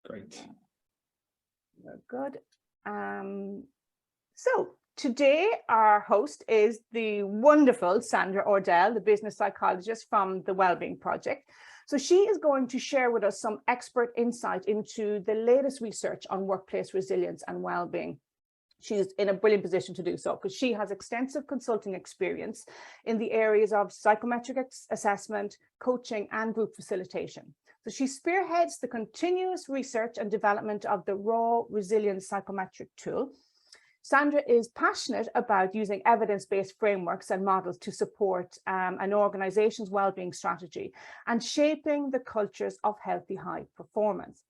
Great. Very good. So today our host is the wonderful Sandra Ordel, the business psychologist from the Wellbeing Project. So she is going to share with us some expert insight into the latest research on workplace resilience and well-being. She's in a brilliant position to do so because she has extensive consulting experience in the areas of psychometric assessment, coaching, and group facilitation. So she spearheads the continuous research and development of the Wraw Resilience Psychometric tool. Sandra is passionate about using evidence-based frameworks and models to support an organization's well-being strategy and shaping the cultures of healthy high performance.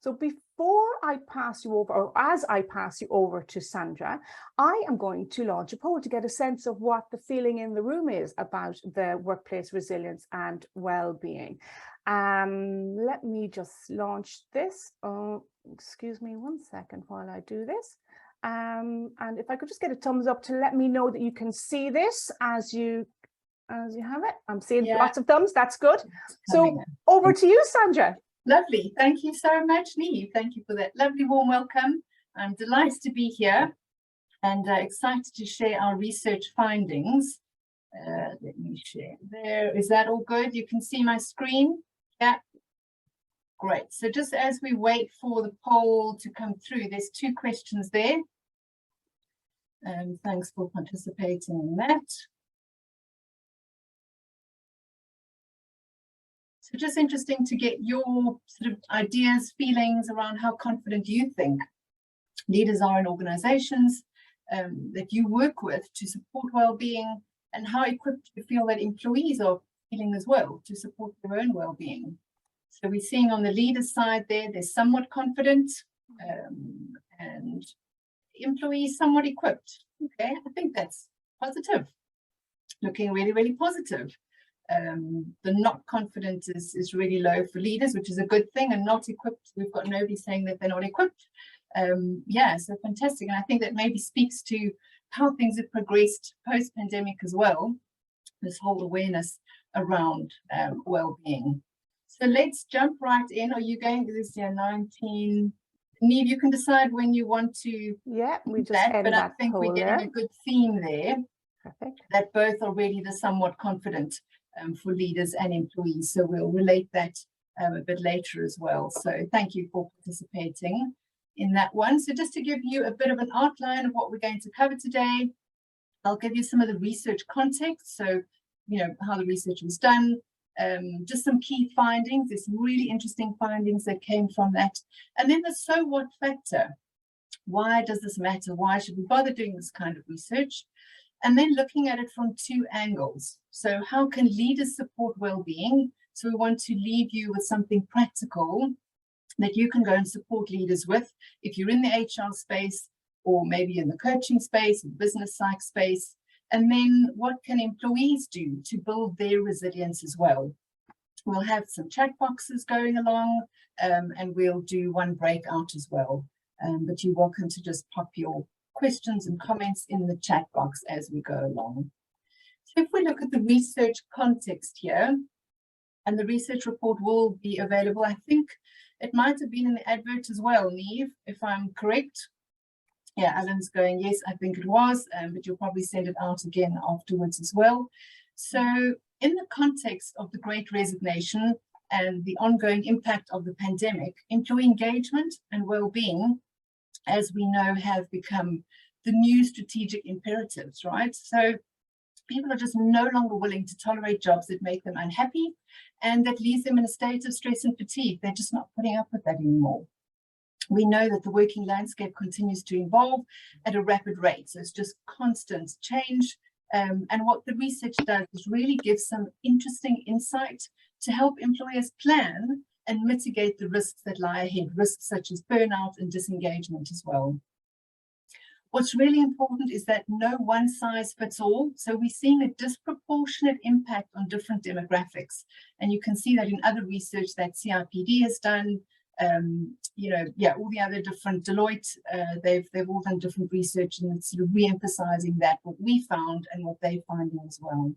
So before I pass you over, or as I pass you over to Sandra, I am going to launch a poll to get a sense of what the feeling in the room is about the workplace resilience and well-being. Let me just launch this. Oh, excuse me 1 second while I do this. And if I could just get a thumbs up to let me know that you can see this as you have it. I'm seeing lots of thumbs. That's good. So over to you, Sandra. Lovely. Thank you so much, Neve. Thank you for that lovely warm welcome. I'm delighted to be here and excited to share our research findings. Let me share there. Is that all good? You can see my screen? Yeah. Great. So just as we wait for the poll to come through, there's 2 questions there. Thanks for participating in that. So just interesting to get your sort of ideas, feelings around how confident you think leaders are in organizations that you work with to support well-being, and how equipped you feel that employees are feeling as well to support their own well-being. So we're seeing on the leader's side there, they're somewhat confident and employees somewhat equipped. Okay, I think that's positive. Looking really, really positive. The not confident is really low for leaders, which is a good thing, and not equipped, we've got nobody saying that they're not equipped. Yeah, so fantastic. And I think that maybe speaks to how things have progressed post-pandemic as well, this whole awareness around well-being. So let's jump right in. Are you going to this year 19? Neve, you can decide when you want to. Yeah, we just that, but I think we're there. getting a good theme there. Perfect. That both are really the somewhat confident for leaders and employees. So we'll relate that a bit later as well. So thank you for participating in that one. So just to give you a bit of an outline of what we're going to cover today, I'll give you some of the research context. So, you know, how the research was done, just some key findings. There's some really interesting findings that came from that. And then the so what factor. Why does this matter? Why should we bother doing this kind of research? And then looking at it from 2 angles. So how can leaders support well-being? So we want to leave you with something practical that you can go and support leaders with if you're in the HR space, or maybe in the coaching space, business psych space. And then what can employees do to build their resilience as well? We'll have some chat boxes going along, and we'll do one breakout as well. But you're welcome to just pop your questions and comments in the chat box as we go along. So if we look at the research context here, and the research report will be available, I think it might have been in the advert as well, Neve, if I'm correct. Yeah, Alan's going, yes, I think it was, but you'll probably send it out again afterwards as well. So in the context of the Great Resignation and the ongoing impact of the pandemic, employee engagement and well-being, as we know, have become the new strategic imperatives, right? So people are just no longer willing to tolerate jobs that make them unhappy and that leaves them in a state of stress and fatigue. They're just not putting up with that anymore. We know that the working landscape continues to evolve at a rapid rate. So it's just constant change. And what the research does is really give some interesting insight to help employers plan and mitigate the risks that lie ahead, risks such as burnout and disengagement as well. What's really important is that no one size fits all. So we're seeing a disproportionate impact on different demographics. And you can see that in other research that CIPD has done, you know, yeah, all the other different Deloitte, they've all done different research, and it's sort of re-emphasizing that what we found and what they're finding as well.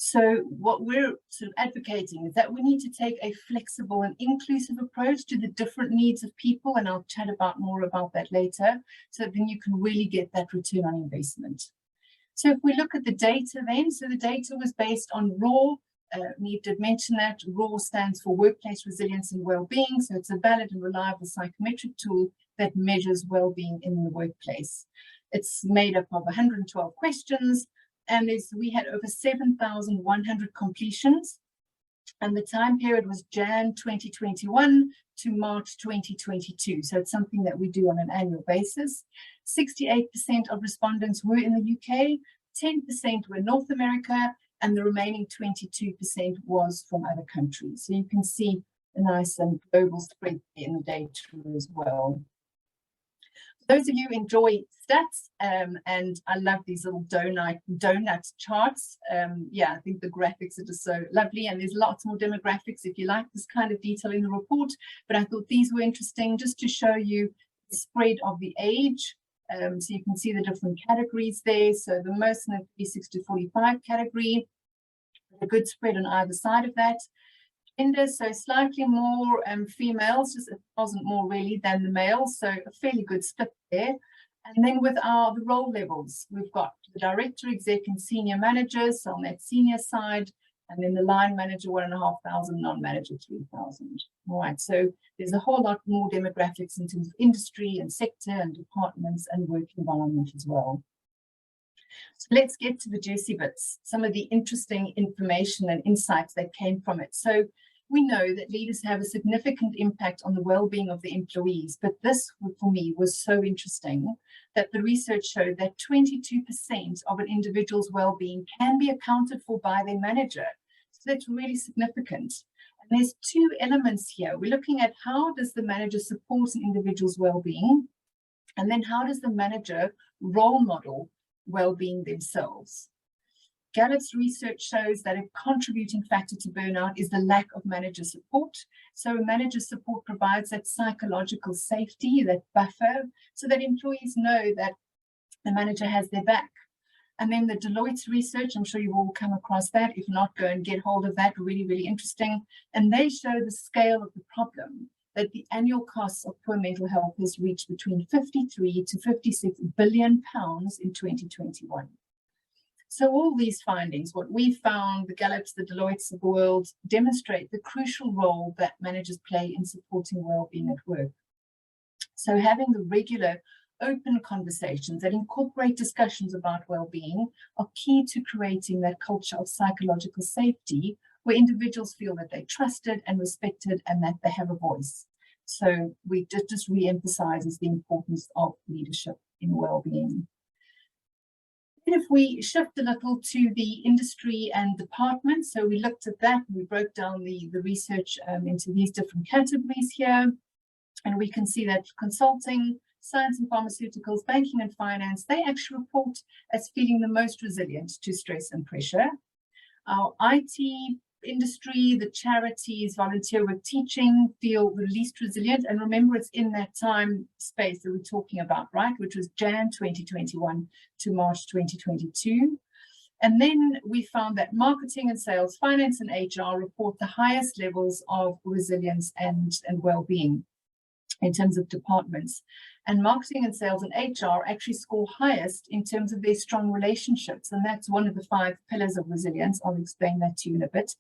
So what we're sort of advocating is that we need to take a flexible and inclusive approach to the different needs of people, and I'll chat more about that later, so then you can really get that return on investment. So if we look at the data then, so the data was based on Wraw. Neve did mention that. Wraw stands for Workplace Resilience and Wellbeing, so it's a valid and reliable psychometric tool that measures well-being in the workplace. It's made up of 112 questions, and we had over 7,100 completions, and the time period was Jan 2021 to March 2022. So it's something that we do on an annual basis. 68% of respondents were in the UK, 10% were North America, and the remaining 22% was from other countries. So you can see a nice and global spread in the data as well. Those of you who enjoy stats, and I love these little donut charts. Yeah, I think the graphics are just so lovely, and there's lots more demographics if you like this kind of detail in the report. But I thought these were interesting just to show you the spread of the age. So you can see the different categories there. So the most in the 36 to 45 category, a good spread on either side of that. Gender, so slightly more females, just 1,000 more really than the males, so a fairly good split there. And then with the role levels, we've got the director, exec, and senior managers on that senior side, and then the line manager 1,500, non-manager 3,000. All right, so there's a whole lot more demographics in terms of industry and sector and departments and work environment as well. So let's get to the juicy bits, some of the interesting information and insights that came from it. So we know that leaders have a significant impact on the well-being of the employees, but this for me was so interesting that the research showed that 22% of an individual's well-being can be accounted for by their manager. So that's really significant. And there's two elements here. We're looking at how does the manager support an individual's well-being, and then how does the manager role model well-being themselves. Gallup's research shows that a contributing factor to burnout is the lack of manager support. So manager support provides that psychological safety, that buffer, so that employees know that the manager has their back. And then the Deloitte's research, I'm sure you've all come across that. If not, go and get hold of that. Really, really interesting. And they show the scale of the problem, that the annual costs of poor mental health has reached between 53 to 56 billion pounds in 2021. So all these findings, what we found, the Gallups, the Deloittes of the world, demonstrate the crucial role that managers play in supporting well-being at work. So having the regular open conversations that incorporate discussions about well-being are key to creating that culture of psychological safety where individuals feel that they're trusted and respected and that they have a voice. So we just re-emphasizes the importance of leadership in well-being. And if we shift a little to the industry and departments, so we looked at that, we broke down the research into these different categories here, and we can see that consulting, science and pharmaceuticals, banking and finance, they actually report as feeling the most resilient to stress and pressure. Our IT industry, the charities, volunteer work, teaching feel the least resilient. And remember, it's in that time space that we're talking about, right? Which was Jan 2021 to March 2022. And then we found that marketing and sales, finance and HR report the highest levels of resilience and well-being in terms of departments. And marketing and sales and HR actually score highest in terms of their strong relationships. And that's one of the 5 pillars of resilience. I'll explain that to you in a bit.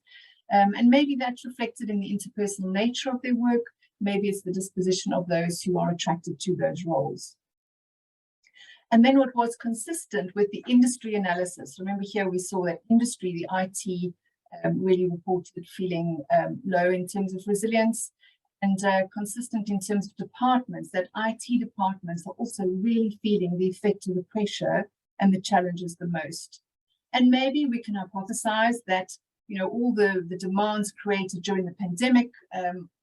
And maybe that's reflected in the interpersonal nature of their work. Maybe it's the disposition of those who are attracted to those roles. And then what was consistent with the industry analysis, remember here we saw that industry, the IT, really reported feeling low in terms of resilience. And consistent in terms of departments, that IT departments are also really feeling the effect of the pressure and the challenges the most. And maybe we can hypothesize that, you know, all the demands created during the pandemic,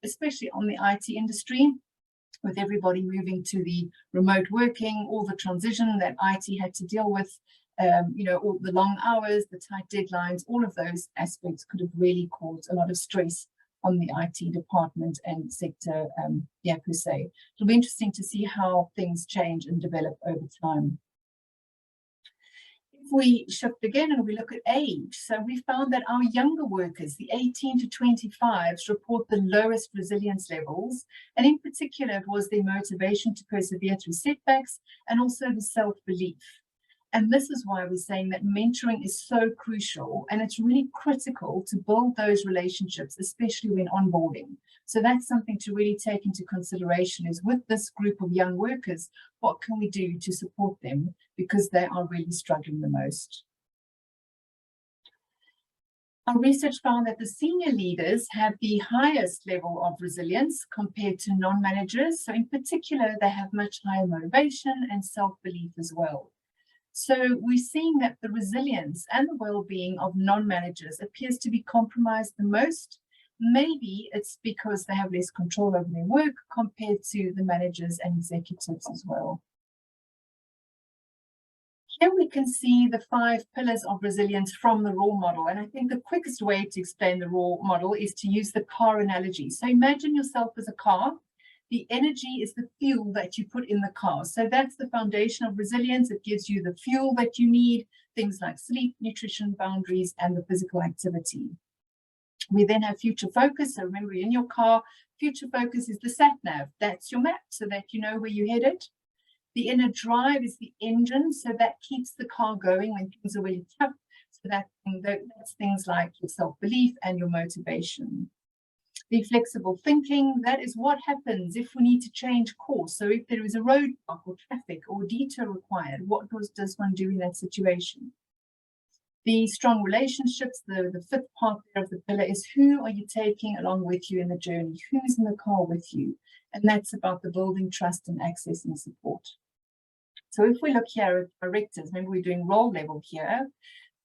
especially on the IT industry, with everybody moving to the remote working, all the transition that IT had to deal with, you know, all the long hours, the tight deadlines, all of those aspects could have really caused a lot of stress on the IT department and sector, per se. It'll be interesting to see how things change and develop over time. we shift again and we look at age, so we found that our younger workers, the 18 to 25s, report the lowest resilience levels, and in particular it was their motivation to persevere through setbacks and also the self-belief. And this is why we're saying that mentoring is so crucial, and it's really critical to build those relationships, especially when onboarding. So that's something to really take into consideration, is with this group of young workers, what can we do to support them, because they are really struggling the most. Our research found that the senior leaders have the highest level of resilience compared to non-managers. So in particular, they have much higher motivation and self-belief as well. So we're seeing that the resilience and the well-being of non-managers appears to be compromised the most. Maybe it's because they have less control over their work compared to the managers and executives as well. Here we can see the 5 pillars of resilience from the Wraw model. And I think the quickest way to explain the Wraw model is to use the car analogy. So imagine yourself as a car. The energy is the fuel that you put in the car. So that's the foundation of resilience. It gives you the fuel that you need, things like sleep, nutrition, boundaries, and the physical activity. We then have future focus. So remember, in your car, future focus is the sat nav. That's your map so that you know where you're headed. The inner drive is the engine. So that keeps the car going when things are really tough. So that's things like your self-belief and your motivation. The flexible thinking, that is what happens if we need to change course. So if there is a roadblock or traffic or detour required, what does one do in that situation? The strong relationships, the 5th part there of the pillar, is who are you taking along with you in the journey? Who's in the car with you? And that's about the building trust and accessing support. So if we look here at directors, remember we're doing role level here,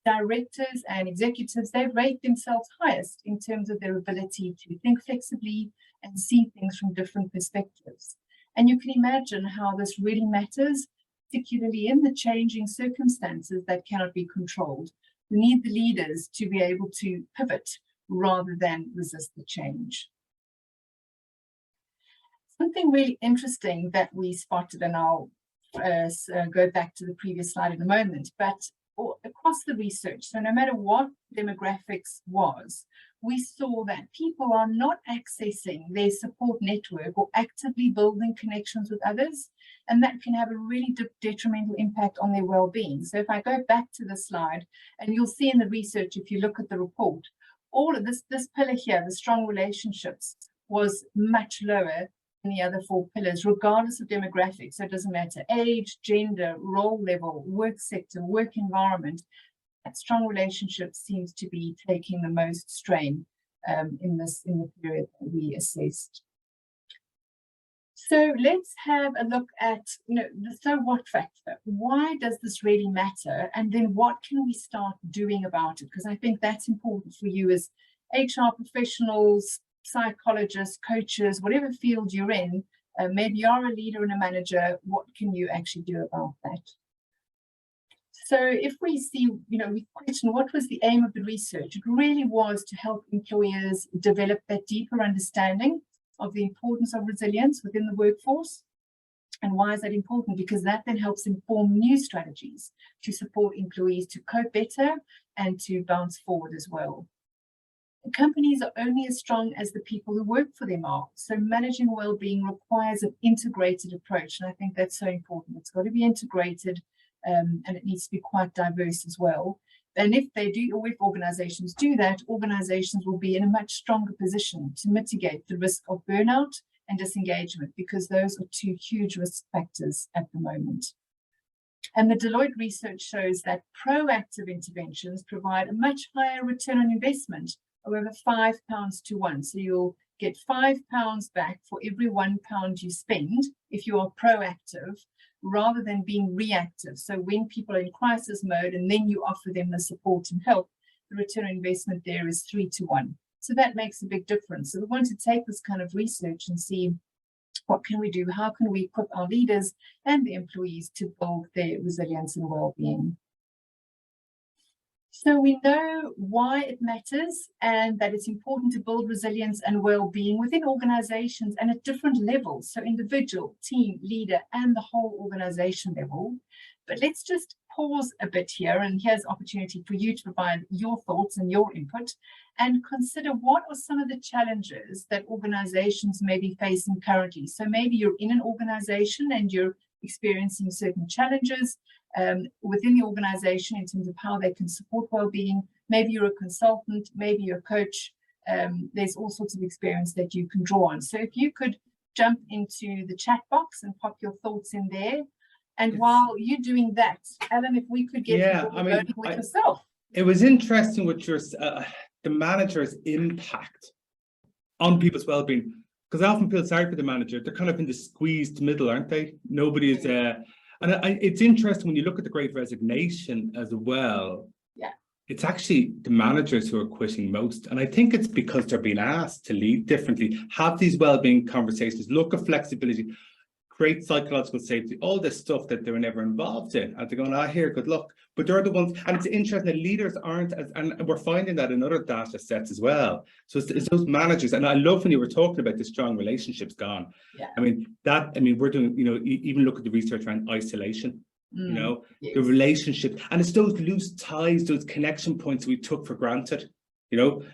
directors and executives, they rate themselves highest in terms of their ability to think flexibly and see things from different perspectives. And you can imagine how this really matters, particularly in the changing circumstances that cannot be controlled. We need the leaders to be able to pivot rather than resist the change. Something really interesting that we spotted, and I'll go back to the previous slide in a moment, but across the research, so no matter what demographics was, we saw that people are not accessing their support network or actively building connections with others, and that can have a really detrimental impact on their well-being. So if I go back to the slide, and you'll see in the research, if you look at the report, all of this pillar here, the strong relationships, was much lower than the other 4 pillars, regardless of demographics. So it doesn't matter age, gender, role level, work sector, work environment. That strong relationship seems to be taking the most strain in the period that we assessed. So let's have a look at the so what factor. Why does this really matter? And then what can we start doing about it? Because I think that's important for you as HR professionals, psychologists, coaches, whatever field you're in. Maybe you're a leader and a manager. What can you actually do about that? So if we see, we question what was the aim of the research, it really was to help employers develop that deeper understanding of the importance of resilience within the workforce. And why is that important? Because that then helps inform new strategies to support employees to cope better and to bounce forward as well. Companies are only as strong as the people who work for them are. So managing well-being requires an integrated approach. And I think that's so important. It's got to be integrated and it needs to be quite diverse as well. And if they do, or if organizations do that, organizations will be in a much stronger position to mitigate the risk of burnout and disengagement, because those are 2 huge risk factors at the moment. And the Deloitte research shows that proactive interventions provide a much higher return on investment of over £5 to 1. So you'll get £5 back for every £1 you spend if you are proactive, rather than being reactive. So when people are in crisis mode and then you offer them the support and help, the return on investment there is 3 to 1. So that makes a big difference. So we want to take this kind of research and see what can we do? How can we equip our leaders and the employees to build their resilience and well-being? So we know why it matters, and that it's important to build resilience and well-being within organizations and at different levels. So individual, team, leader, and the whole organization level. But let's just pause a bit here, and here's opportunity for you to provide your thoughts and your input and consider what are some of the challenges that organizations may be facing currently. So maybe you're in an organization and you're experiencing certain challenges within the organization in terms of how they can support well-being. Maybe you're a consultant, maybe you're a coach. There's all sorts of experience that you can draw on. So if you could jump into the chat box and pop your thoughts in there. And while you're doing that, Alan, if we could get you learning with yourself. It was interesting with your the manager's impact on people's well-being, because I often feel sorry for the manager. They're kind of in the squeezed middle, aren't they? Nobody is it's interesting when you look at the Great Resignation as well. Yeah. It's actually the managers who are quitting most. And I think it's because they're being asked to lead differently, have these well-being conversations, look at flexibility, create psychological safety, all this stuff that they were never involved in. And they're going, here, good luck. But they're the ones, and it's interesting that leaders aren't, and we're finding that in other data sets as well. So it's those managers. And I love when you were talking about the strong relationships gone. Yeah. We're doing, even look at the research around isolation. The relationship, and it's those loose ties, those connection points we took for granted.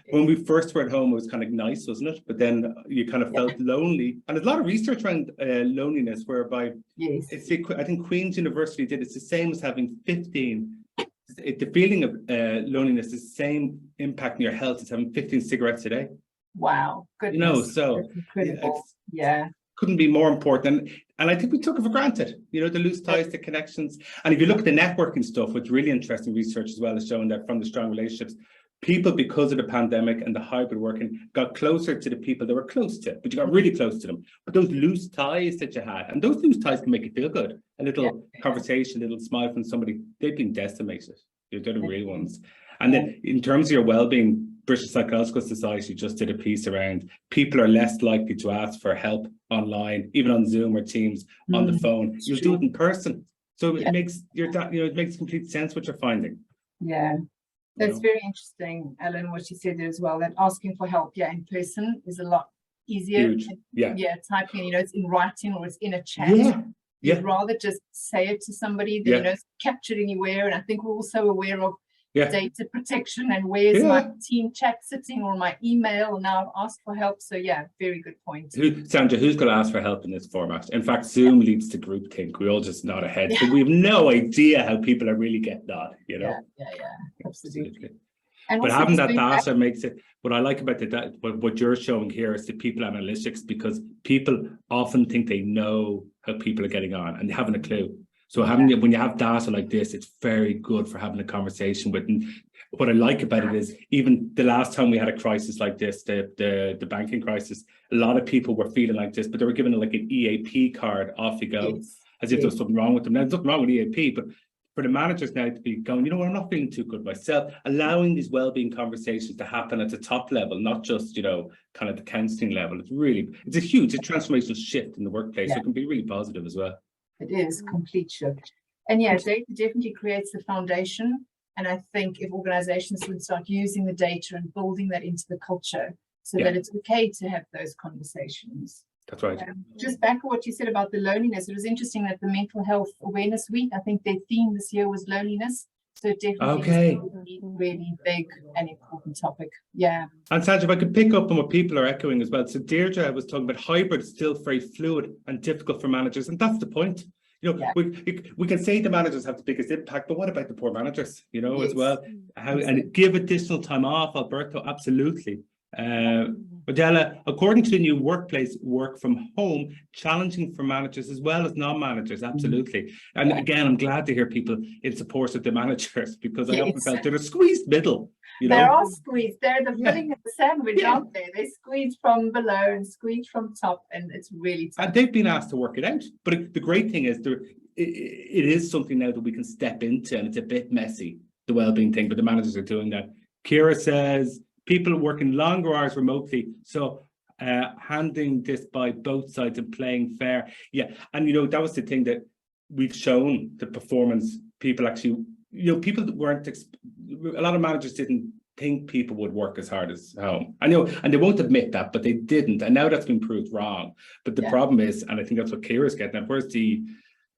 When we first were at home, it was kind of nice, wasn't it? But then you kind of felt lonely. And there's a lot of research around loneliness, whereby I think Queen's University did, it's the same as having 15. The feeling of loneliness is the same impact on your health as having 15 cigarettes a day. Wow. Goodness. So that's incredible. Couldn't be more important. And I think we took it for granted, the loose ties, the connections. And if you look at the networking stuff, what's really interesting research as well is showing that from the strong relationships, people, because of the pandemic and the hybrid working, got closer to the people they were close to, but you got really close to them. But those loose ties that you had, and those loose ties can make you feel good. A little conversation, a little smile from somebody, they've been decimated. They're the real ones. And then in terms of your well-being, British Psychological Society just did a piece around people are less likely to ask for help online, even on Zoom or Teams, on the phone. You'll do it in person. So it makes it makes complete sense what you're finding. Yeah. That's very interesting, Alan, what you said there as well, that asking for help, in person is a lot easier. Huge. Typing, it's in writing or it's in a chat. You'd rather just say it to somebody than, it's captured anywhere. And I think we're also aware of data protection and where's my team chat sitting or my email, and now I've asked for help. So very good point. Sandra, who's going to ask for help in this format? In fact, Zoom leads to groupthink. We all just nod ahead, but we have no idea how people are really getting on, Absolutely. But having that data makes it, what I like about what you're showing here is the people analytics, because people often think they know how people are getting on and they haven't a clue. So when you have data like this, it's very good for having a conversation with. And what I like about it is, even the last time we had a crisis like this, the banking crisis, a lot of people were feeling like this, but they were given like an EAP card, off you go, as if there was something wrong with them. Now, there's nothing wrong with EAP, but for the managers now to be going, I'm not feeling too good myself, allowing these well-being conversations to happen at the top level, not just, kind of the counselling level. It's a transformational shift in the workplace. So it can be really positive as well. It is complete shift. And data definitely creates the foundation. And I think if organizations would start using the data and building that into the culture so that it's okay to have those conversations. That's right. Just back to what you said about the loneliness, it was interesting that the Mental Health Awareness Week, I think their theme this year was loneliness. So it definitely is a really big and important topic. Yeah. And Sandra, if I could pick up on what people are echoing as well. So Deirdre was talking about hybrid is still very fluid and difficult for managers. And that's the point. We can say the managers have the biggest impact, but what about the poor managers, as well? And give additional time off, Alberto, absolutely. Adela, according to the new workplace work from home, challenging for managers as well as non-managers, absolutely. And again, I'm glad to hear people in support of the managers, because I often felt they're a squeezed middle. They're all squeezed. They're the filling of the sandwich, aren't they? They squeeze from below and squeeze from top, and it's really tough. And they've been asked to work it out. But the great thing is it is something now that we can step into, and it's a bit messy, the wellbeing thing, but the managers are doing that. Kira says, people working longer hours remotely, so handing this by both sides and playing fair. And that was the thing that we've shown, the performance. People actually, people that weren't, a lot of managers didn't think people would work as hard as home. I know, and they won't admit that, but they didn't, and now that's been proved wrong. But the problem is, and I think that's what Kira's getting at, where's the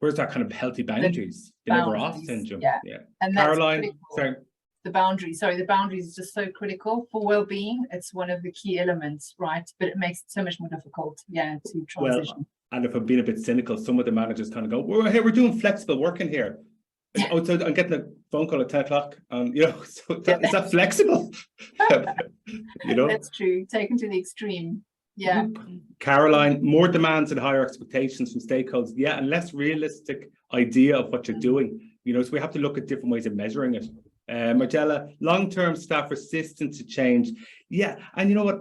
Where's that kind of healthy boundaries? The never off boundaries, syndrome. yeah. Yeah. And that's Caroline, critical. sorry. The boundaries is just so critical for well-being. It's one of the key elements, right? But it makes it so much more difficult, to transition. Well, and if I'm being a bit cynical, some of the managers kind of go, we're doing flexible working here. Oh, so I'm getting a phone call at 10 o'clock, and so is that flexible? That's true. Taken to the extreme. Yeah. Caroline, more demands and higher expectations from stakeholders. Yeah, and less realistic idea of what you're doing. So we have to look at different ways of measuring it. Margella, long-term staff resistant to change. Yeah, and you know what?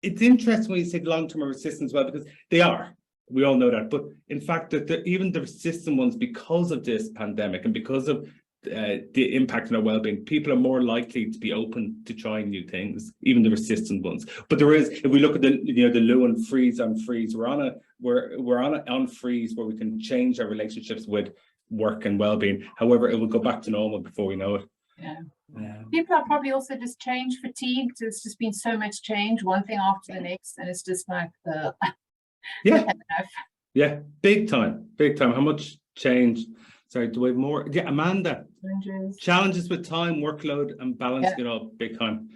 It's interesting when you say long-term resistant as well, because they are. We all know that. But in fact, even the resistant ones, because of this pandemic and because of the impact on our well-being, people are more likely to be open to trying new things, even the resistant ones. But there is, if we look at the Lewin freeze on freeze, we're on freeze where we can change our relationships with work and well-being. However, it will go back to normal before we know it. Yeah. People are probably also just change fatigued. There's just been so much change, one thing after the next, and it's just like yeah, big time. How much change? Sorry, do we have more? Yeah, Amanda. Challenges with time, workload, and balancing it all, big time.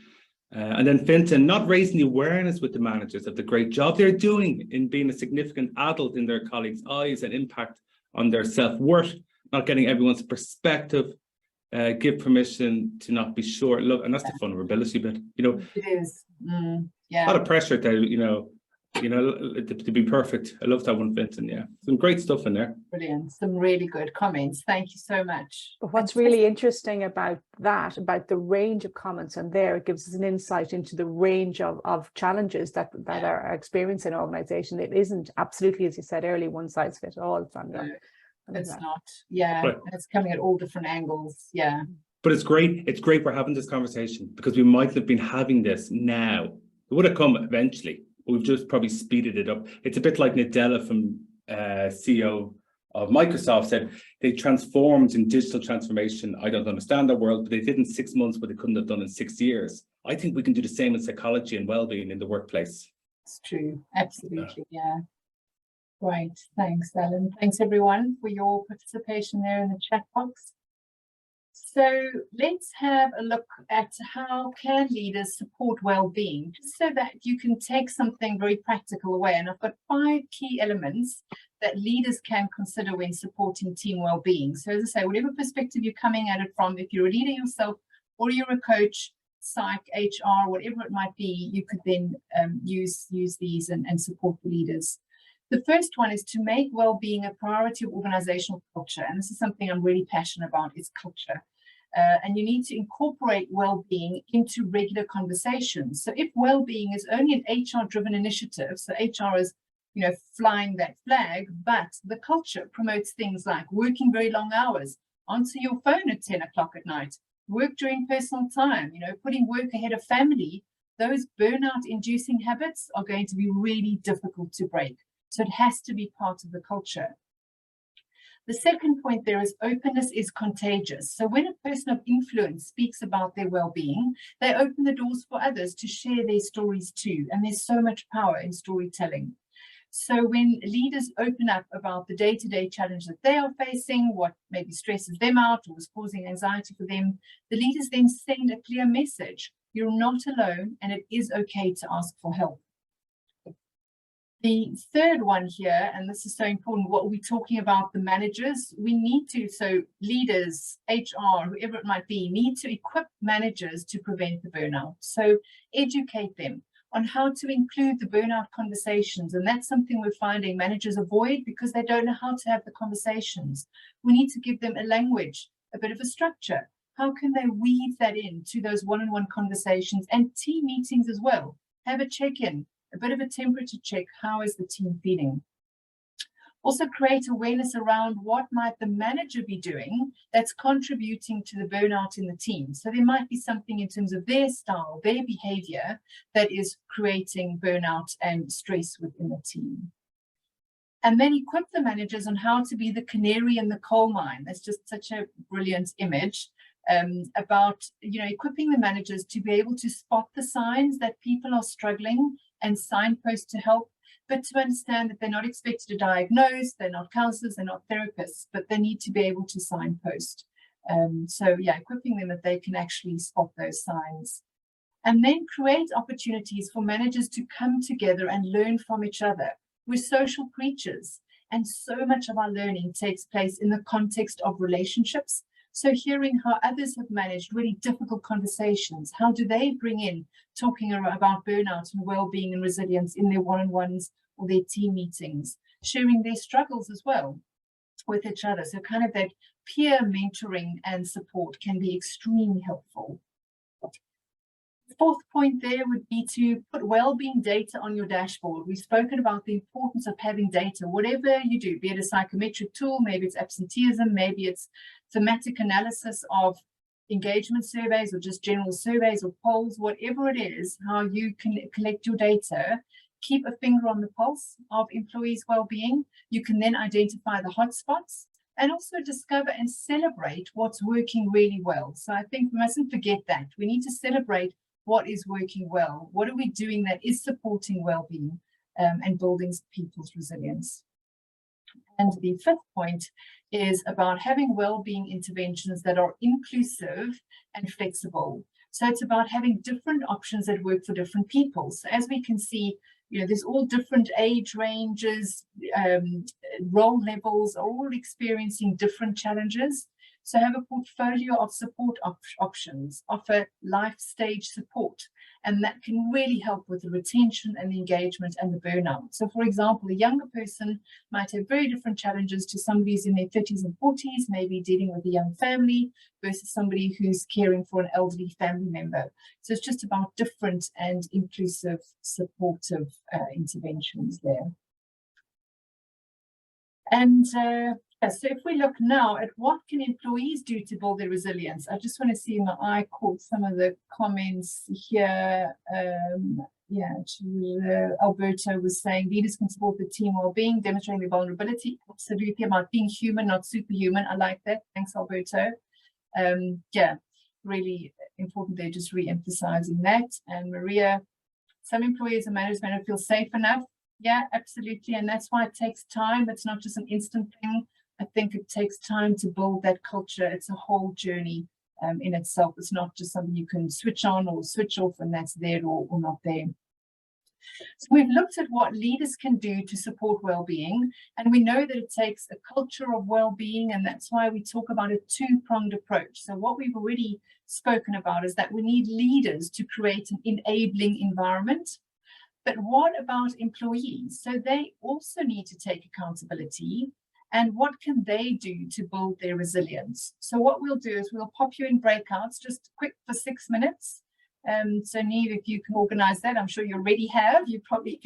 And then Fintan, not raising the awareness with the managers of the great job they're doing in being a significant adult in their colleagues' eyes and impact on their self-worth, not getting everyone's perspective, give permission to not be sure. Look, and that's the vulnerability bit. It is. A lot of pressure to to be perfect. I love that one, Fintan. Yeah, some great stuff in there. Brilliant. Some really good comments. Thank you so much. But what's really interesting about the range of comments on there, it gives us an insight into the range of challenges that are experienced in organization. It isn't absolutely, as you said earlier, one size fits all, Sandra. No, it's not. Yeah, but it's coming at all different angles. Yeah. But it's great. It's great we're having this conversation, because we might have been having this now. It would have come eventually. We've just probably speeded it up. It's a bit like Nadella from CEO of Microsoft said, they transformed in digital transformation. I don't understand that world, but they did in 6 months what they couldn't have done in 6 years. I think we can do the same in psychology and well-being in the workplace. It's true. Absolutely. Yeah. Right. Thanks, Alan. Thanks, everyone, for your participation there in the chat box. So let's have a look at how can leaders support well-being, just so that you can take something very practical away. And I've got 5 key elements that leaders can consider when supporting team well-being. So as I say, whatever perspective you're coming at it from, if you're a leader yourself or you're a coach, psych, HR, whatever it might be, you could then use these and support the leaders. The first one is to make well-being a priority of organizational culture. And this is something I'm really passionate about, is culture. And you need to incorporate well-being into regular conversations. So if well-being is only an HR-driven initiative, so HR is, flying that flag, but the culture promotes things like working very long hours, answer your phone at 10 o'clock at night, work during personal time, putting work ahead of family, those burnout-inducing habits are going to be really difficult to break. So it has to be part of the culture. The second point there is openness is contagious. So when a person of influence speaks about their well-being, they open the doors for others to share their stories too. And there's so much power in storytelling. So when leaders open up about the day-to-day challenge that they are facing, what maybe stresses them out or is causing anxiety for them, the leaders then send a clear message. You're not alone, and it is okay to ask for help. The third one here, and this is so important, what we're talking about, the managers, we need to, so leaders, HR, whoever it might be, need to equip managers to prevent the burnout. So educate them on how to include the burnout conversations. And that's something we're finding managers avoid because they don't know how to have the conversations. We need to give them a language, a bit of a structure. How can they weave that into those one-on-one conversations and team meetings as well? Have a check-in, a bit of a temperature check. How is the team feeling? Also create awareness around what might the manager be doing that's contributing to the burnout in the team. So there might be something in terms of their style, their behavior that is creating burnout and stress within the team. And then equip the managers on how to be the canary in the coal mine. That's just such a brilliant image. About equipping the managers to be able to spot the signs that people are struggling and signpost to help, but to understand that they're not expected to diagnose, they're not counselors, they're not therapists, but they need to be able to signpost. So yeah, equipping them that they can actually spot those signs. And then create opportunities for managers to come together and learn from each other. We're social creatures, and so much of our learning takes place in the context of relationships. So hearing how others have managed really difficult conversations, how do they bring in talking about burnout and well-being and resilience in their one-on-ones or their team meetings, sharing their struggles as well with each other. So kind of that peer mentoring and support can be extremely helpful. Fourth point there would be to put well-being data on your dashboard. We've spoken about the importance of having data, whatever you do, be it a psychometric tool, maybe it's absenteeism, maybe it's thematic analysis of engagement surveys or just general surveys or polls, whatever it is, how you can collect your data, keep a finger on the pulse of employees' well-being. You can then identify the hotspots and also discover and celebrate what's working really well. So I think we mustn't forget that. We need to celebrate what is working well. What are we doing that is supporting well-being and building people's resilience? And the fifth point is about having well-being interventions that are inclusive and flexible. So it's about having different options that work for different people. So as we can see, there's all different age ranges, role levels, are all experiencing different challenges. So have a portfolio of support options, offer life stage support, and that can really help with the retention and the engagement and the burnout. So for example, a younger person might have very different challenges to somebody who's in their 30s and 40s, maybe dealing with a young family versus somebody who's caring for an elderly family member. So it's just about different and inclusive supportive interventions there. And so if we look now at what can employees do to build their resilience, I just want to see my eye caught some of the comments here. Alberto was saying leaders can support the team well-being, demonstrating their vulnerability. Absolutely, about being human, not superhuman. I like that. Thanks, Alberto. Yeah, really important there, just re-emphasizing that. And Maria, some employees and managers may not feel safe enough. Yeah, absolutely. And that's why it takes time. It's not just an instant thing. I think it takes time to build that culture. It's a whole journey in itself. It's not just something you can switch on or switch off and that's there or not there. So we've looked at what leaders can do to support well-being, and we know that it takes a culture of well-being, and that's why we talk about a two-pronged approach. So what we've already spoken about is that we need leaders to create an enabling environment. But what about employees? So they also need to take accountability. And what can they do to build their resilience? So what we'll do is we'll pop you in breakouts, just quick for 6 minutes. So Neve, if you can organize that, I'm sure you already have. You're probably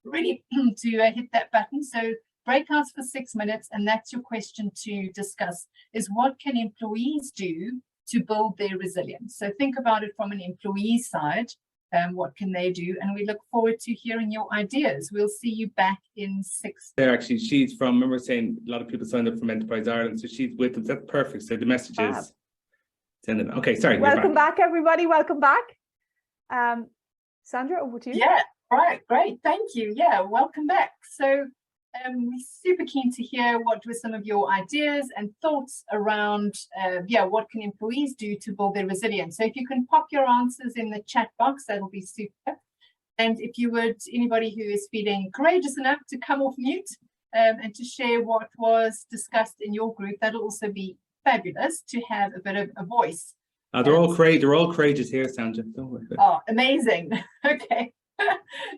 ready to hit that button. So breakouts for 6 minutes, and that's your question to discuss, is what can employees do to build their resilience? So think about it from an employee side. What can they do? And we look forward to hearing your ideas. We'll see you back in 6. There, actually, she's from, remember saying a lot of people signed up from Enterprise Ireland, so she's with them. That's perfect. So the message is send them. Okay, sorry. Welcome back, everybody. Welcome back. Sandra, over to you. Yeah, all right, great. Thank you. Yeah, welcome back. So we're super keen to hear what were some of your ideas and thoughts around, what can employees do to build their resilience? So if you can pop your answers in the chat box, that'll be super. And if you would, anybody who is feeling courageous enough to come off mute and to share what was discussed in your group, that'll also be fabulous to have a bit of a voice. They're all courageous here, Sandra. Don't worry. Oh, amazing. Okay.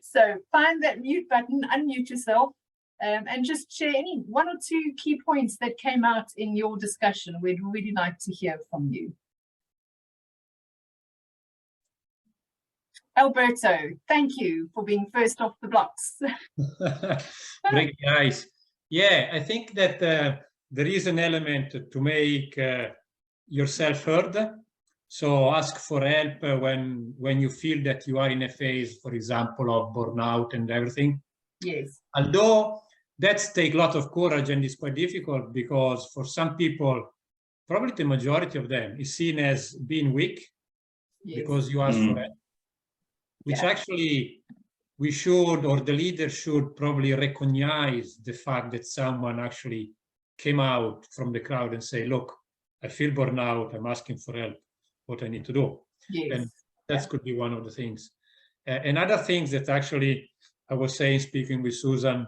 So find that mute button, unmute yourself. And just share any 1 or 2 key points that came out in your discussion. We'd really like to hear from you. Alberto, thank you for being first off the blocks. Great, guys. Yeah, I think that there is an element to make yourself heard. So ask for help when you feel that you are in a phase, for example, of burnout and everything. Yes. Although that takes a lot of courage and is quite difficult, because for some people, probably the majority of them, is seen as being weak because you ask for help, which actually, we should, or the leader should probably recognize the fact that someone actually came out from the crowd and say, look, I feel burnout, I'm asking for help, what I need to do. Yes. And that could be one of the things. Another thing that actually I was saying, speaking with Susan,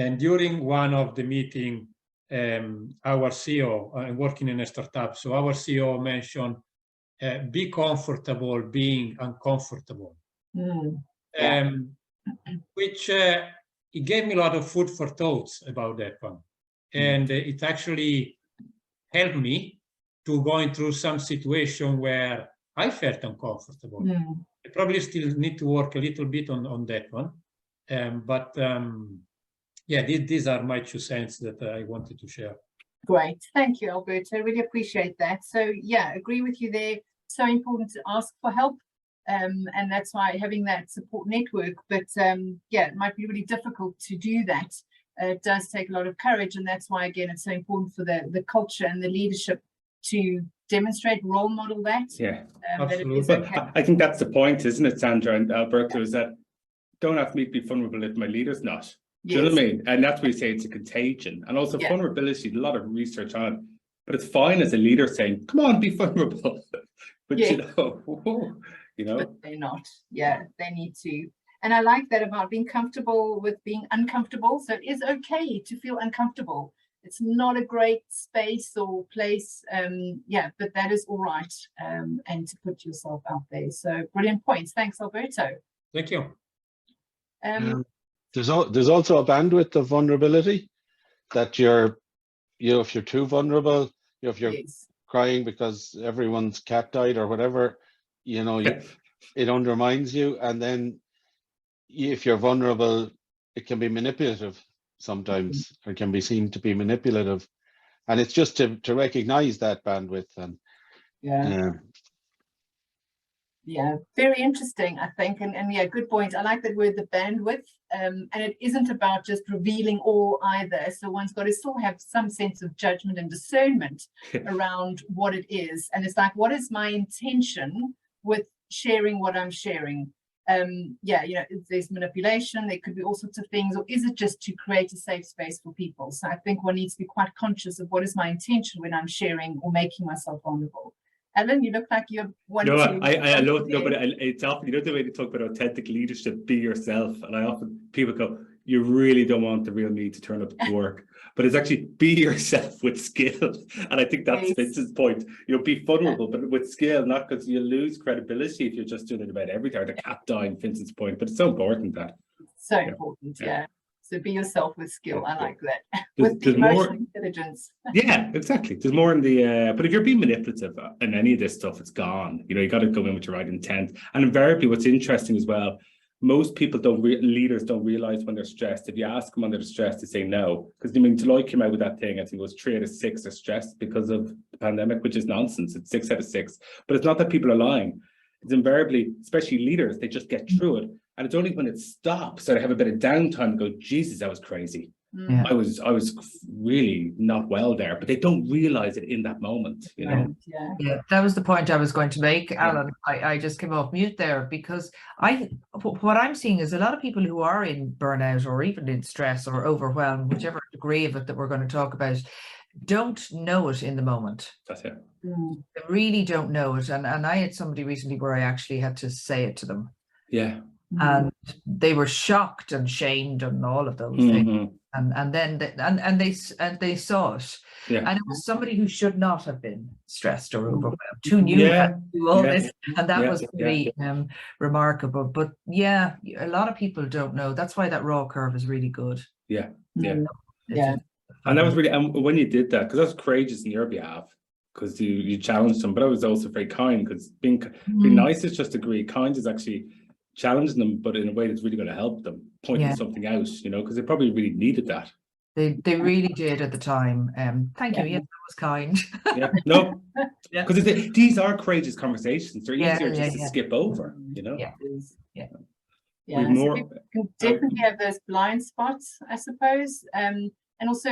and during one of the meeting, our CEO, I'm working in a startup, so our CEO mentioned, be comfortable being uncomfortable. Which it gave me a lot of food for thoughts about that one. And it actually helped me to going through some situation where I felt uncomfortable. I probably still need to work a little bit on that one. Yeah, these are my 2 cents that I wanted to share. Great. Thank you, Alberto. I really appreciate that. So yeah, agree with you there. So important to ask for help. And that's why having that support network, but yeah, it might be really difficult to do that. It does take a lot of courage, and that's why, again, it's so important for the culture and the leadership to demonstrate, role model that. Yeah, that it is absolutely. okay. I think that's the point, isn't it, Sandra and Alberto, is that don't ask me to be vulnerable if my leader's not. Do you know what I mean? And that's why we say it's a contagion. And also vulnerability, a lot of research on it. But it's fine as a leader saying, come on, be vulnerable. But you know, But they're not. Yeah, they need to. And I like that about being comfortable with being uncomfortable. So it is okay to feel uncomfortable. It's not a great space or place. Yeah, but that is all right. And to put yourself out there. So brilliant points. Thanks, Alberto. Thank you. There's also a bandwidth of vulnerability that if you're too vulnerable, if you're crying because everyone's cat died or whatever, it undermines you. And then if you're vulnerable, it can be manipulative sometimes, or can be seen to be manipulative. And it's just to recognize that bandwidth. And yeah, very interesting, I think. And yeah, good point. I like that word, the bandwidth. And it isn't about just revealing all either. So one's got to still have some sense of judgment and discernment around what it is. And it's like, what is my intention with sharing what I'm sharing? There's manipulation, there could be all sorts of things, or is it just to create a safe space for people? So I think one needs to be quite conscious of what is my intention when I'm sharing or making myself vulnerable. Alan, you look like you're wanting to. I love, no, but it's often, the way to talk about authentic leadership, be yourself. And I often, people go, you really don't want the real me to turn up to work. But it's actually be yourself with skill. And I think that's Vince's point. Be vulnerable, but with skill, not because you lose credibility if you're just doing it about everything. Or the cat dying, Vincent's point. But it's so important that. So important, So be yourself with skill. I like that. With the emotional intelligence. Yeah, exactly. There's more in the, but if you're being manipulative in any of this stuff, it's gone. You got to go in with your right intent. And invariably, what's interesting as well, most people leaders don't realize when they're stressed. If you ask them when they're stressed, they say no. Because Deloitte came out with that thing, I think it was 3 out of 6 are stressed because of the pandemic, which is nonsense. It's 6 out of 6. But it's not that people are lying. It's invariably, especially leaders, they just get through it. And it's only when it stops that I have a bit of downtime and go, Jesus, that was crazy. I was really not well there, but they don't realize it in that moment, Yeah, that was the point I was going to make, Alan. I just came off mute there because what I'm seeing is a lot of people who are in burnout or even in stress or overwhelm, whichever degree of it that we're going to talk about, don't know it in the moment. That's it. They really don't know it. And I had somebody recently where I actually had to say it to them. Yeah. And they were shocked and shamed and all of those things. And then they saw it. Yeah. And it was somebody who should not have been stressed or overwhelmed, who knew how to do all this. And that was really remarkable. But yeah, a lot of people don't know. That's why that raw curve is really good. Yeah. And that was really, and when you did that, because that was courageous on your behalf, because you challenged them, but I was also very kind, because being nice is just agree. Kind is actually challenging them, but in a way that's really going to help them, pointing something out, because they probably really needed that. They really did at the time. Thank you. Yes, that was kind. No, because these are courageous conversations. They're easier just to skip over, So we can definitely have those blind spots, I suppose. And also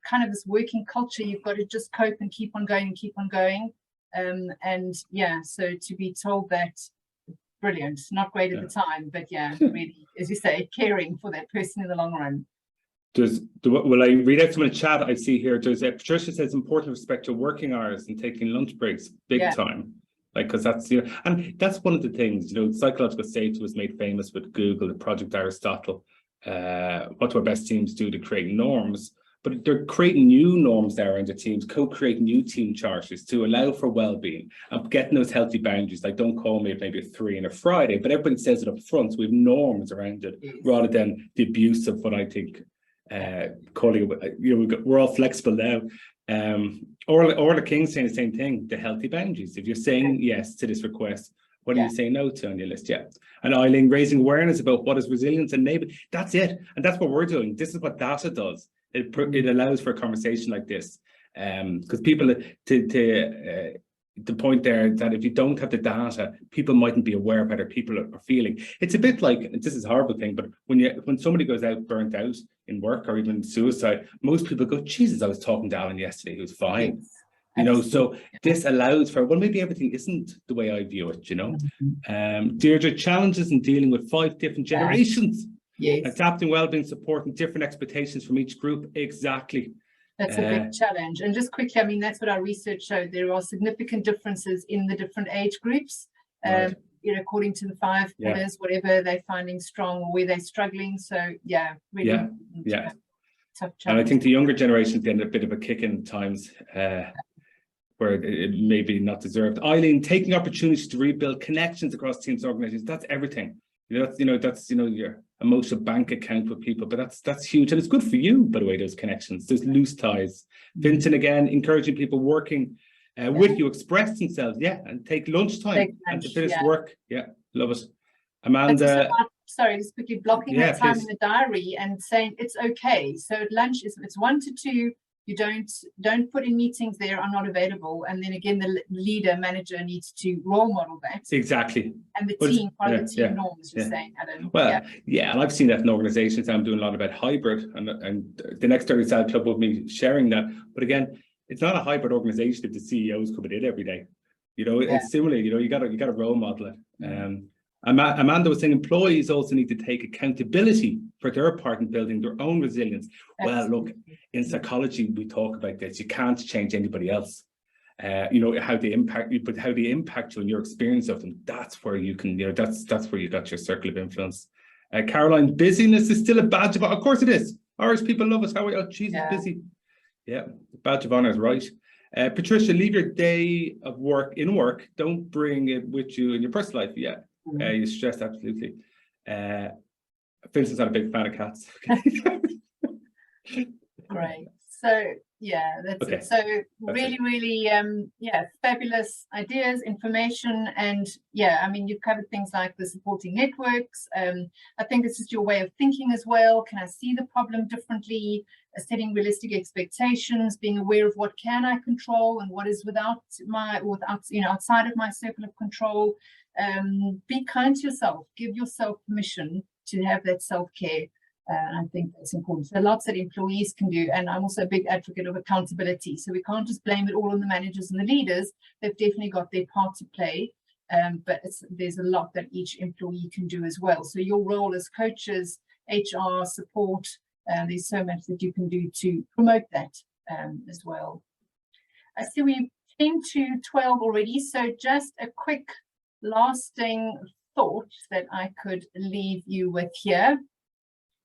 kind of this working culture, you've got to just cope and keep on going and keep on going. So to be told that brilliant. Not great at the time, but yeah, really, as you say, caring for that person in the long run. Will I read out some of the chat I see here? Patricia says important to respect your working hours and taking lunch breaks big time. Like, because that's, you know, and that's one of the things, you know, psychological safety was made famous with Google, the Project Aristotle. What do our best teams do to create norms? But they're creating new norms there around the teams, co-create new team charters to allow for well-being and getting those healthy boundaries. Like, don't call me at maybe a 3 on a Friday, but everybody says it up front. So we have norms around it rather than the abuse of what I think, calling it, you know, we're all flexible now. Orla King saying the same thing, the healthy boundaries. If you're saying yes to this request, what do you say no to on your list? And Eileen, raising awareness about what is resilience and enable. That's it. And that's what we're doing. This is what data does. It allows for a conversation like this. Because people, the point there that if you don't have the data, people mightn't be aware of how their people are feeling. It's a bit like, this is a horrible thing, but when somebody goes out burnt out in work or even suicide, most people go, Jesus, I was talking to Alan yesterday, he was fine. Yes. You know, so this allows for, well, maybe everything isn't the way I view it, you know. Deirdre, challenges in dealing with 5 different generations. Adapting wellbeing support and different expectations from each group. Exactly. That's a big challenge. And just quickly, I mean, that's what our research showed. There are significant differences in the different age groups, you know, according to the 5 pillars, whatever they're finding strong or where they're struggling. So, really. Tough challenge. And I think the younger generations get a bit of a kick in times where it may be not deserved. Eileen, taking opportunities to rebuild connections across teams, organizations, that's everything. That's your emotional bank account with people, but that's huge, and it's good for you, by the way. Those connections, those loose ties. Vincent, again, encouraging people working with you express themselves, and take lunchtime and to finish work. Love it. Amanda, sorry, just quickly blocking that time in the diary and saying it's okay. So at lunch it's 1 to 2. You don't put in meetings there are not available, and then again the manager needs to role model that exactly. And the team, part of the team norms. You're saying, Adam. Well, and I've seen that in organizations. I'm doing a lot about hybrid, and the next 30 Side Club will be sharing that. But again, it's not a hybrid organization if the CEO's coming in every day. You know, it's similar. You know, you got to role model it. Amanda was saying employees also need to take accountability for their part in building their own resilience. Well, look, in psychology, we talk about this. You can't change anybody else. You know, how they impact you, but how they impact you and your experience of them. That's where you can, you know, that's where you got your circle of influence. Caroline, busyness is still a badge of honor. Of course it is. Irish people love us. How are you? Oh, Jesus, busy. Yeah, badge of honor is right. Patricia, leave your day of work in work. Don't bring it with you in your personal life. You're stressed, absolutely. Vincent's not a big fan of cats. Great. So that's it. So really fabulous ideas, information, and I mean, you've covered things like the supporting networks. I think this is your way of thinking as well. Can I see the problem differently? Setting realistic expectations, being aware of what can I control and what is outside of my circle of control. Be kind to yourself. Give yourself permission to have that self-care. I think that's important. So lots that employees can do. And I'm also a big advocate of accountability. So we can't just blame it all on the managers and the leaders. They've definitely got their part to play. But there's a lot that each employee can do as well. So your role as coaches, HR, support, there's so much that you can do to promote that as well. I see we've 10 to 12 already. So just a quick lasting thought that I could leave you with here.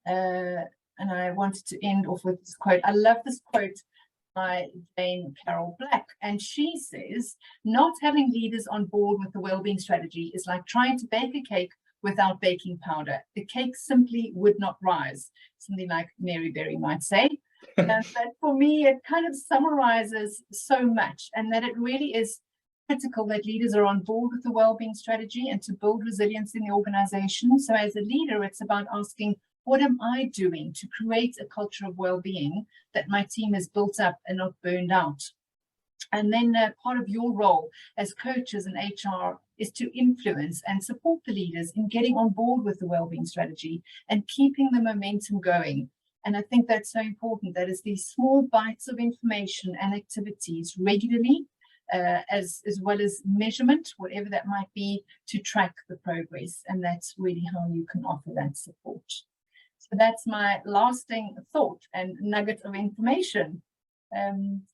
And I wanted to end off with this quote. I love this quote by Jane Carroll Black. And she says, not having leaders on board with the wellbeing strategy is like trying to bake a cake without baking powder. The cake simply would not rise. Something like Mary Berry might say. But for me, it kind of summarizes so much, and that it really is critical that leaders are on board with the wellbeing strategy and to build resilience in the organization. So as a leader, it's about asking, what am I doing to create a culture of well-being that my team has built up and not burned out? And then part of your role as coaches and HR is to influence and support the leaders in getting on board with the wellbeing strategy and keeping the momentum going. And I think that's so important. That is these small bites of information and activities regularly as well as measurement, whatever that might be, to track the progress. And that's really how you can offer that support. So that's my lasting thought and nugget of information.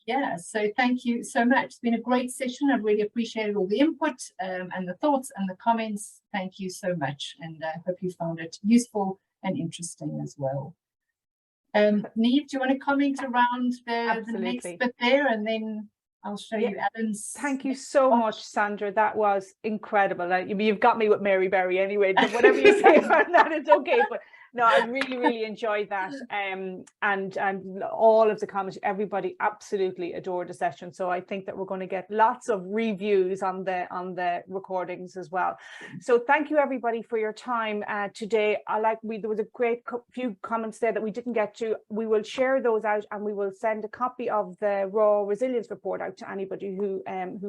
Yeah, so thank you so much. It's been a great session. I've really appreciated all the input and the thoughts and the comments. Thank you so much, and I hope you found it useful and interesting as well. Neve, do you want to comment around the next bit there, and then I'll show you Alan's. Thank you so much, Sandra. That was incredible. You've got me with Mary Berry anyway, but whatever you say about that, it's okay. But no, I really enjoyed that. And all of the comments, everybody absolutely adored the session. So I think that we're going to get lots of reviews on the recordings as well. So thank you everybody for your time today. There was a great few comments there that we didn't get to. We will share those out, and we will send a copy of the Raw Resilience Report out to anybody who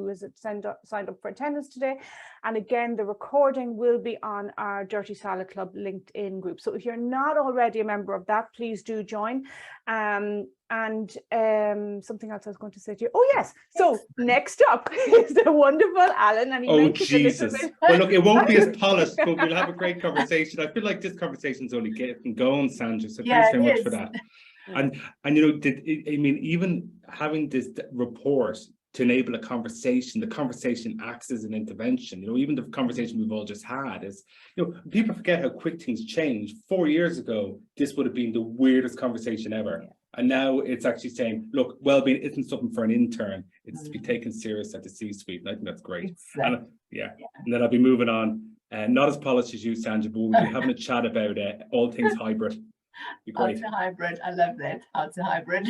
has signed up for attendance today. And again, the recording will be on our Dirty Salad Club LinkedIn group. So if you're not already a member of that, please do join. Something else I was going to say to you. Oh yes. So next up is the wonderful Alan. And he Jesus. Well, look, it won't be as polished, but we'll have a great conversation. I feel like this conversation's only getting going, Sandra. So thanks very much for that. And even having this report to enable a conversation, the conversation acts as an intervention. Even the conversation we've all just had is, people forget how quick things change. 4 years ago, this would have been the weirdest conversation ever. And now it's actually saying, look, well-being isn't something for an intern. It's to be taken serious at the C-suite. And I think that's great. And, and then I'll be moving on. Not as polished as you, Sandra, but we'll be having a chat about all things hybrid. Out to hybrid, I love that. Out to hybrid.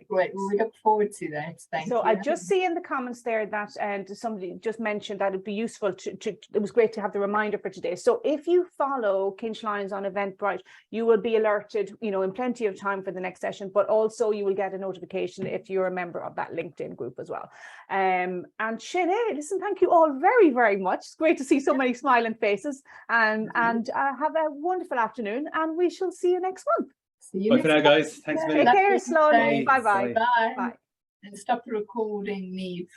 Great. Well, we look forward to that. Thank you. So I just see in the comments there that somebody just mentioned that it'd be useful it was great to have the reminder for today. So if you follow Kinch Lyons on Eventbrite, you will be alerted, in plenty of time for the next session, but also you will get a notification if you're a member of that LinkedIn group as well. And Sinead, listen, thank you all very much. It's great to see so many smiling faces, and have a wonderful afternoon, and we shall see you next month. See you Bye for now, guys. Thanks a million. Take care, Sloan. Bye. And stop the recording, Neve.